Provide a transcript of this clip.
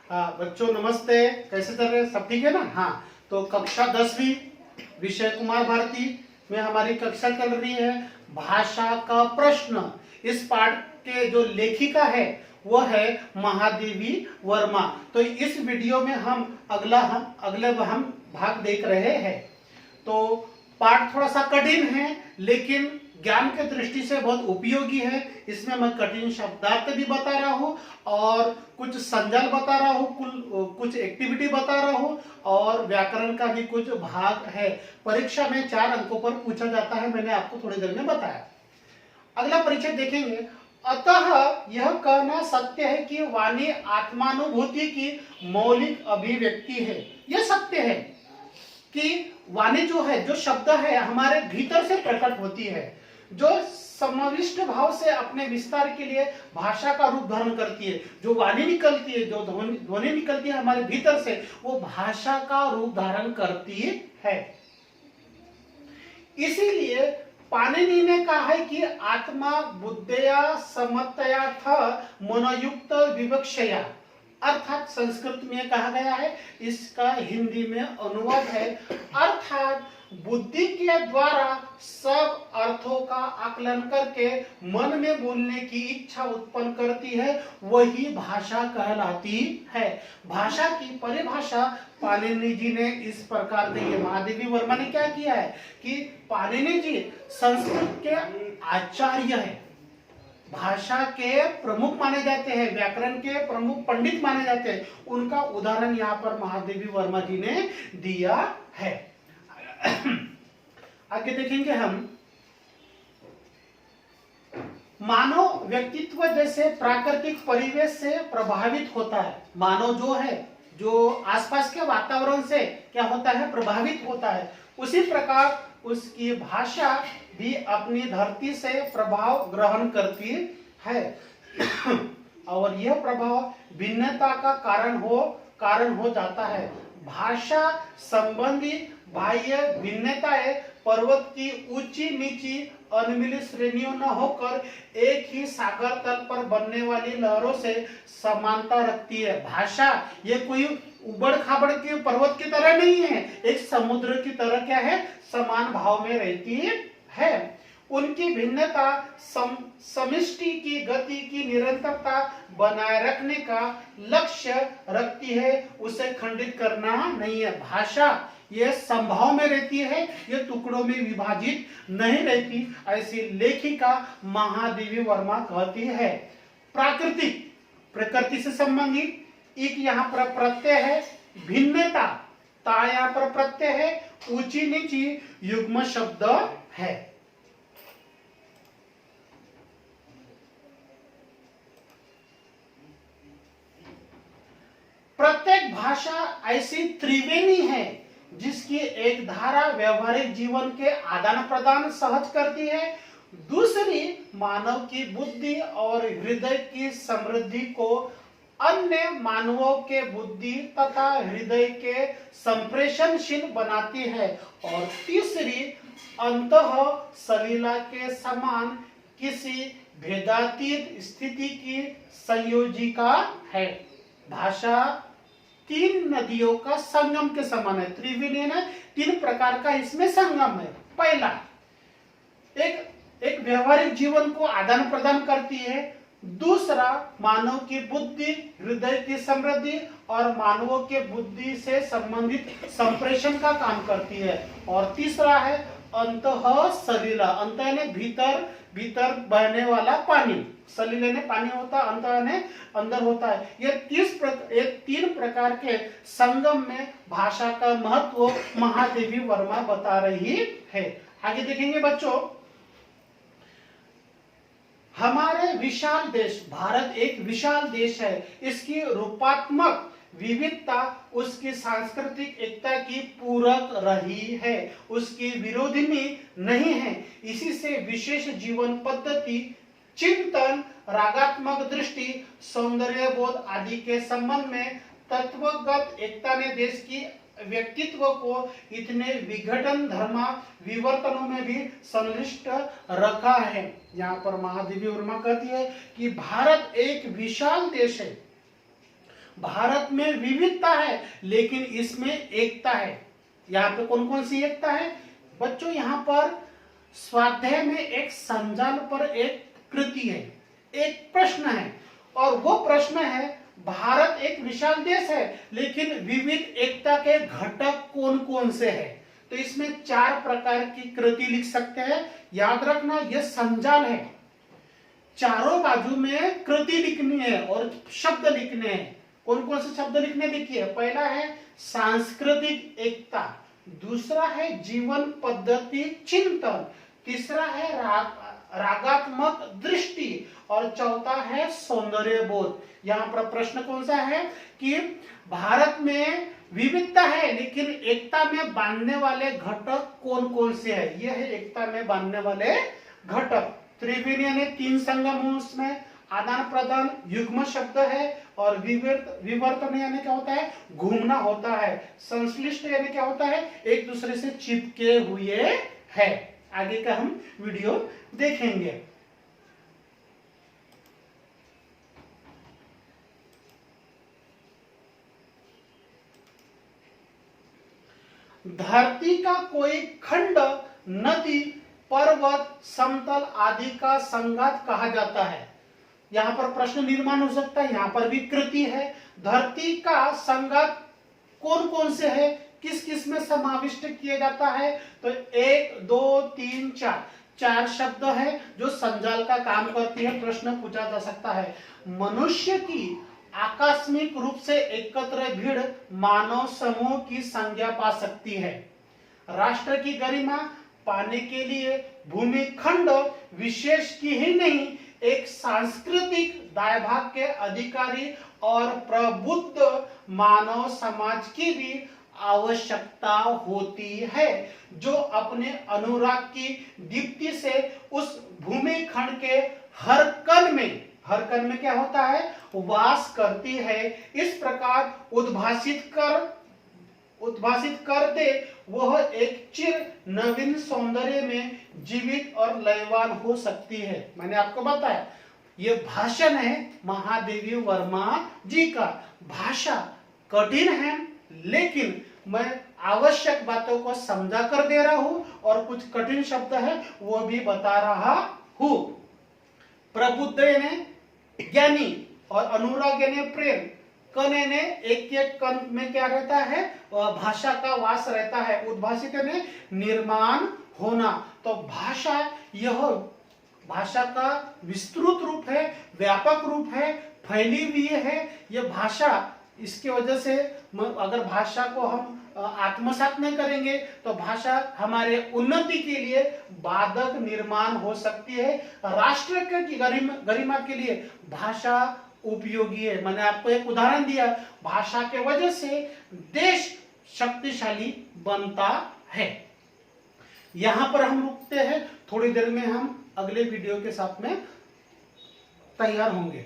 बच्चों नमस्ते, कैसे चल रहे हैं? सब ठीक है ना? हाँ, तो कक्षा 10वीं विषय कुमार भारती में हमारी कक्षा चल रही है भाषा का प्रश्न। इस पाठ के जो लेखिका है वो है महादेवी वर्मा। तो इस वीडियो में हम अगले भाग देख रहे हैं। तो पाठ थोड़ा सा कठिन है लेकिन ज्ञान के दृष्टि से बहुत उपयोगी है। इसमें मैं कठिन शब्दार्थ भी बता रहा हूँ और कुछ संजाल बता रहा हूँ, कुछ एक्टिविटी बता रहा हूँ और व्याकरण का भी कुछ भाग है। परीक्षा में 4 अंकों पर पूछा जाता है, मैंने आपको थोड़ी देर में बताया। अगला परिचय देखेंगे। अतः यह कहना सत्य है कि वाणी आत्मानुभूति की मौलिक अभिव्यक्ति है। यह सत्य है कि वाणी जो है, जो शब्द है, हमारे भीतर से प्रकट होती है, जो समविष्ट भाव से अपने विस्तार के लिए भाषा का रूप धारण करती है। जो वाणी निकलती है, जो ध्वनि निकलती है हमारे भीतर से, वो भाषा का रूप धारण करती है। इसीलिए पाणिनि ने कहा है कि आत्मा बुद्धया समतया थ मनोयुक्त विवक्षया, अर्थात संस्कृत में कहा गया है, इसका हिंदी में अनुवाद है, अर्थात बुद्धि के द्वारा सब अर्थों का आकलन करके मन में बोलने की इच्छा उत्पन्न करती है, वही भाषा कहलाती है। भाषा की परिभाषा पाणिनि जी ने इस प्रकार दी है। महादेवी वर्मा ने क्या किया है कि पाणिनि जी संस्कृत के आचार्य हैं, भाषा के प्रमुख माने जाते हैं, व्याकरण के प्रमुख पंडित माने जाते हैं। उनका उदाहरण यहाँ पर महादेवी वर्मा जी ने दिया है। आगे देखेंगे हम। मानव व्यक्तित्व जैसे प्राकृतिक परिवेश से प्रभावित होता है। मानव जो है, जो आसपास के वातावरण से क्या होता है, प्रभावित होता है, उसी प्रकार उसकी भाषा भी अपनी धरती से प्रभाव ग्रहण करती है और यह प्रभाव भिन्नता का कारण हो जाता है। भाषा संबंधी बाह्य भिन्नताएं पर्वत की ऊंची नीची अनमिलित श्रेणियों न होकर एक ही सागर तल पर बनने वाली लहरों से समानता रखती है। भाषा ये कोई उबड़ खाबड़ के पर्वत की तरह नहीं है, एक समुद्र की तरह क्या है, समान भाव में रहती है। उनकी भिन्नता समष्टि की गति की निरंतरता बनाए रखने का लक्ष्य रखती है, उसे खंडित करना नहीं है। भाषा ये संभाव में रहती है, ये टुकड़ों में विभाजित नहीं रहती, ऐसी लेखिका महादेवी वर्मा कहती है। प्राकृतिक, प्रकृति से संबंधित, एक यहाँ पर प्रत्यय है, भिन्नता, ता यहाँ पर प्रत्यय है, ऊंची नीची युग्म शब्द है। प्रत्येक भाषा ऐसी त्रिवेणी है जिसकी एक धारा व्यवहारिक जीवन के आदान प्रदान सहज करती है, दूसरी मानव की बुद्धि और हृदय की समृद्धि को अन्य मानवों के बुद्धि तथा हृदय के संप्रेषणशील बनाती है, और तीसरी अंतः सलीला के समान किसी भेदातीत स्थिति की संयोजिका है। भाषा 3 नदियों का संगम के समान है। त्रिवेणी है, 3 प्रकार का इसमें संगम है। पहला, एक व्यवहारिक जीवन को आदान प्रदान करती है, दूसरा मानव की बुद्धि हृदय की समृद्धि और मानवों के बुद्धि से संबंधित संप्रेषण का काम करती है, और तीसरा है अंतः सलीला, अंतः ने भीतर बहने वाला पानी, सलीले ने पानी होता, अंतः ने अंदर होता है। ये 3 प्रकार के संगम में भाषा का महत्व महादेवी वर्मा बता रही है। आगे देखेंगे बच्चों। हमारे विशाल देश भारत एक विशाल देश है, इसकी रूपात्मक विविधता उसकी सांस्कृतिक एकता की पूरक रही है, उसकी विरोधिनी नहीं है। इसी से विशेष जीवन पद्धति, चिंतन, रागात्मक दृष्टि, सौंदर्य बोध आदि के संबंध में तत्वगत एकता ने देश की व्यक्तित्व को इतने विघटन धर्मा विवर्तनों में भी संलिष्ट रखा है। यहाँ पर महादेवी वर्मा कहती है कि भारत एक विशाल देश है, भारत में विविधता है लेकिन इसमें एकता है। यहाँ पे कौन कौन सी एकता है बच्चों? यहाँ पर स्वाध्याय में एक संजाल पर एक कृति है, एक प्रश्न है, और वो प्रश्न है भारत एक विशाल देश है लेकिन विविध एकता के घटक कौन कौन से हैं? तो इसमें 4 प्रकार की कृति लिख सकते हैं। याद रखना यह संजाल है, चारों बाजू में कृति लिखनी है और शब्द लिखने हैं। कौन कौन से शब्द लिखने? देखिए, पहला है सांस्कृतिक एकता, दूसरा है जीवन पद्धति चिंतन, तीसरा है रागात्मक दृष्टि और चौथा है सौंदर्य बोध। यहाँ पर प्रश्न कौन सा है कि भारत में विविधता है लेकिन एकता में बांधने वाले घटक कौन कौन से हैं? यह है एकता में बांधने वाले घटक। त्रिविध यानी 3 संगम, उसमें आदान प्रदान युग्म शब्द है, और विवर्तन यानी क्या होता है? घूमना होता है। संश्लिष्ट यानी क्या होता है? एक दूसरे से चिपके हुए है। आगे का हम वीडियो देखेंगे। धरती का कोई खंड नदी, पर्वत, समतल आदि का संघात कहा जाता है। यहाँ पर प्रश्न निर्माण हो सकता है, यहाँ पर भी कृति है। धरती का संघात कौन कौन से है, किस किस में समाविष्ट किया जाता है? तो 1 2 3 4 शब्द है जो संजाल का काम करती है। प्रश्न पूछा जा सकता है, मनुष्य की आकस्मिक रूप से एकत्र भीड़ मानव समूह की संज्ञा पा सकती है। राष्ट्र की गरिमा पाने के लिए भूमिखंड विशेष की ही नहीं, एक सांस्कृतिक दायभाग के अधिकारी और प्रबुद्ध मानव समाज की भी आवश्यकता होती है, जो अपने अनुराग की दीप्ति से उस भूमिखंड के हर कण में क्या होता है? वास करती है। इस प्रकार उद्भासित कर दे वह एक चिर नवीन सौंदर्य में जीवित और लयवान हो सकती है। मैंने आपको बताया ये भाषण है महादेवी वर्मा जी का। भाषा कठिन है लेकिन मैं आवश्यक बातों को समझा कर दे रहा हूं और कुछ कठिन शब्द है वो भी बता रहा हूं। प्रबुद्ध यानी ज्ञानी और अनुराग यानी प्रेम। कण यानी एक कण में क्या रहता है? भाषा का वास रहता है। उद्भासित यानी निर्माण होना। तो भाषा यह भाषा का विस्तृत रूप है, व्यापक रूप है, फैली हुई है यह भाषा। इसकी वजह से अगर भाषा को हम आत्मसात नहीं करेंगे तो भाषा हमारे उन्नति के लिए बाधक निर्माण हो सकती है। राष्ट्र की गरिमा के लिए भाषा उपयोगी है। मैंने आपको एक उदाहरण दिया, भाषा के वजह से देश शक्तिशाली बनता है। यहां पर हम रुकते हैं, थोड़ी देर में हम अगले वीडियो के साथ में तैयार होंगे।